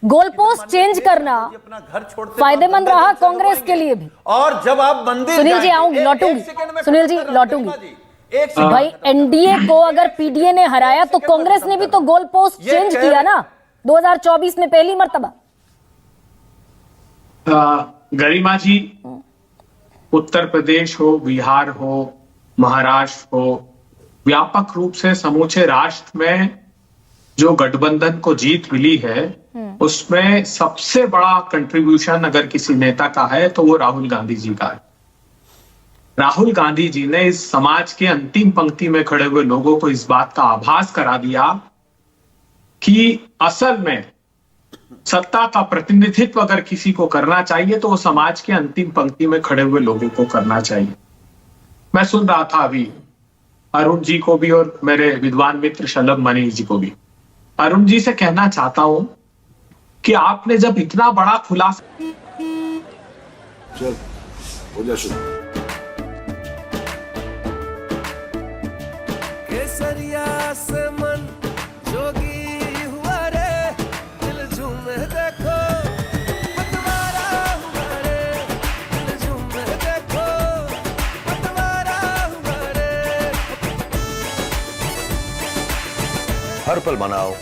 Goal post change करना अपना घर छोड़ते फायदेमंद रहा कांग्रेस के लिए भी। और जब आप मंदिर सुनील जी आऊंगी, लौटूंगी, सुनील जी लौटूंगी। भाई एनडीए को अगर पीडीए ने हराया तो कांग्रेस ने भी तो गोल पोस्ट चेंज किया ना 2024 में पहली मर्तबा। गरिमा जी, उत्तर प्रदेश हो, बिहार हो, महाराष्ट्र हो, व्यापक रूप से समूचे राष्ट्र में जो गठबंधन को जीत मिली है उसमें सबसे बड़ा कंट्रीब्यूशन अगर किसी नेता का है तो वो राहुल गांधी जी का है। राहुल गांधी जी ने इस समाज के अंतिम पंक्ति में खड़े हुए लोगों को इस बात का आभास करा दिया कि असल में सत्ता का प्रतिनिधित्व अगर किसी को करना चाहिए तो वो समाज के अंतिम पंक्ति में खड़े हुए लोगों को करना चाहिए। मैं सुन रहा था अभी अरुण जी को भी और मेरे विद्वान मित्र शलभ मणि जी को भी। अरुण जी से कहना चाहता हूं कि आपने जब इतना बड़ा खुलासा चल हो जा शुरू। केसरिया से मन जोगी हुआ रे, दिल झूमे देखो पतवारा हुआ रे, दिल झूमे देखो पतवारा हुआ रे। हर पल मनाओ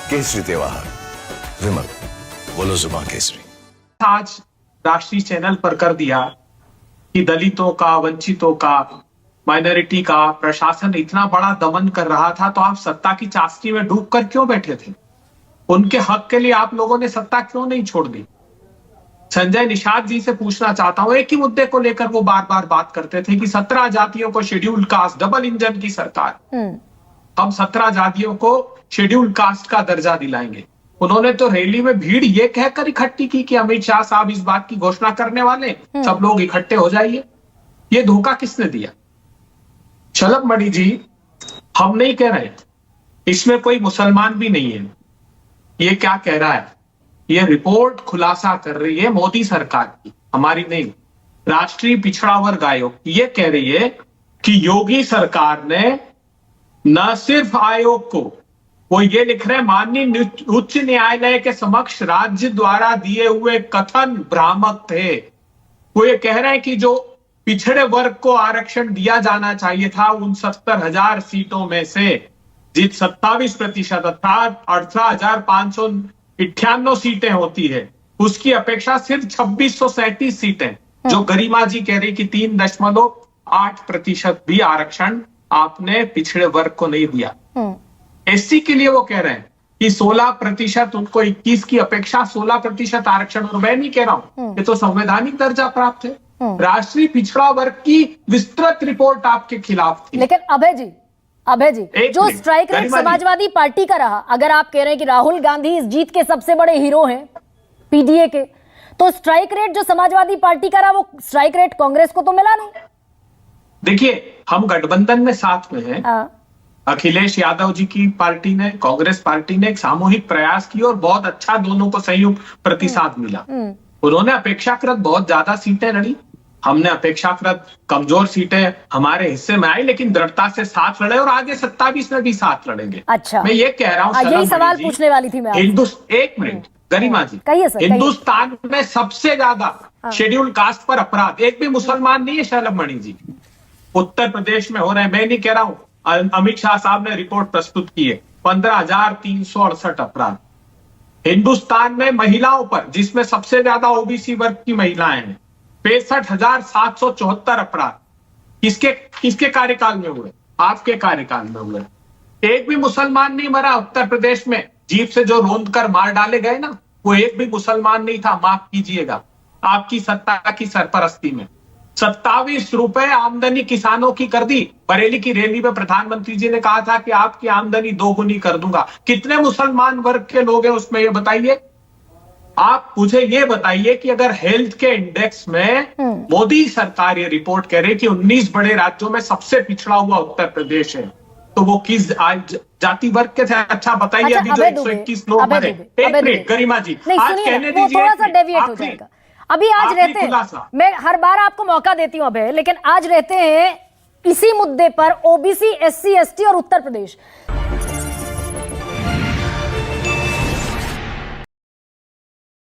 केसरी त्योहार। विमल बोलो जुबान केसरी। आज राष्ट्रीय चैनल पर कर दिया कि दलितों का, वंचितों का, माइनॉरिटी का प्रशासन इतना बड़ा दमन कर रहा था तो आप सत्ता की चाशनी में डूबकर क्यों बैठे थे? उनके हक के लिए आप लोगों ने सत्ता क्यों नहीं छोड़ दी? संजय निषाद जी से पूछना चाहता हूं, एक ही मुद्दे को लेकर वो बार बार बात करते थे कि 17 जातियों को शेड्यूल्ड कास्ट, डबल इंजन की सरकार, हम 17 जातियों को शेड्यूल्ड कास्ट का दर्जा दिलाएंगे। उन्होंने तो रैली में भीड़ ये कहकर इकट्ठी की कि अमित शाह साहब इस बात की घोषणा करने वाले, सब लोग इकट्ठे हो जाइए। ये धोखा किसने दिया? शलभ मणि जी, हम नहीं कह रहे, इसमें कोई मुसलमान भी नहीं है। ये क्या कह रहा है? ये रिपोर्ट खुलासा कर रही है मोदी सरकार की, हमारी नहीं। राष्ट्रीय पिछड़ा वर्ग आयोग ये कह रही है कि योगी सरकार ने न सिर्फ आयोग को, वो ये लिख रहे हैं माननीय उच्च न्यायालय के समक्ष राज्य द्वारा दिए हुए कथन भ्रामक थे। वो ये कह रहे हैं कि जो पिछड़े वर्ग को आरक्षण दिया जाना चाहिए था उन 70,000 सीटों में से जित 27% अर्थात 18,598 सीटें होती है, उसकी अपेक्षा सिर्फ 2637 सीटें, जो गरिमा जी कह रही कि 3.8% भी आरक्षण आपने पिछड़े वर्ग को नहीं दिया। एससी के लिए वो कह रहे हैं कि 16% उनको 21 की अपेक्षा 16% आरक्षण, और मैं नहीं कह रहा हूं, ये तो संवैधानिक दर्जा प्राप्त है। राष्ट्रीय पिछड़ा वर्ग की विस्तृत रिपोर्ट आपके खिलाफ थी। लेकिन अभय जी जो स्ट्राइक रेट समाजवादी पार्टी का रहा, अगर आप कह रहे हैं कि राहुल गांधी इस जीत के सबसे बड़े हीरो हैं पीडीए के, तो स्ट्राइक रेट जो समाजवादी पार्टी का रहा वो स्ट्राइक रेट कांग्रेस को तो मिला नहीं। देखिए, हम गठबंधन में साथ में हैं। अखिलेश यादव जी की पार्टी ने, कांग्रेस पार्टी ने एक सामूहिक प्रयास किया और बहुत अच्छा दोनों को संयुक्त प्रतिसाद मिला। उन्होंने अपेक्षाकृत बहुत ज्यादा सीटें लड़ी, हमने अपेक्षाकृत कमजोर सीटें हमारे हिस्से में आई, लेकिन दृढ़ता से साथ लड़े और आगे 27 में भी साथ लड़ेंगे। अच्छा, मैं ये कह रहा हूँ, यही सवाल पूछने वाली थी मैं। एक मिनट गरिमा जी, हिंदुस्तान में सबसे ज्यादा शेड्यूल्ड कास्ट पर अपराध एक भी मुसलमान नहीं है शलभ मणि जी, उत्तर प्रदेश में हो रहे हैं। मैं नहीं कह रहा हूं, अमित शाह साहब ने रिपोर्ट प्रस्तुत की है, 15,368 अपराध हिंदुस्तान में महिलाओं पर, जिसमें सबसे ज्यादा ओबीसी वर्ग की महिलाएं हैं, 65,774 अपराध किसके कार्यकाल में हुए? आपके कार्यकाल में हुए। एक भी मुसलमान नहीं मरा उत्तर प्रदेश में, जीप से जो रोंद कर मार डाले गए ना, वो एक भी मुसलमान नहीं था। माफ कीजिएगा, आपकी सत्ता की सरपरस्ती में 27 रुपए आमदनी किसानों की कर दी। बरेली की रैली में प्रधानमंत्री जी ने कहा था कि आपकी आमदनी दोगुनी कर दूंगा। कितने मुसलमान वर्ग के लोग हैं उसमें, ये बताइए। आप मुझे ये बताइए कि अगर हेल्थ के इंडेक्स में मोदी सरकार ये रिपोर्ट कह रही है कि 19 बड़े राज्यों में सबसे पिछड़ा हुआ उत्तर प्रदेश है, तो वो किस जाति वर्ग के थे? अच्छा बताइए। अभी जो 121 लोग मरे, एक मिनट गरिमा जी, आज कहने दीजिए, थोड़ा सा डेविएट हो जाएगा। अभी आज रहते हैं, मैं हर बार आपको मौका देती हूं अभय, लेकिन आज रहते हैं इसी मुद्दे पर, ओबीसी, एससी, एसटी और उत्तर प्रदेश।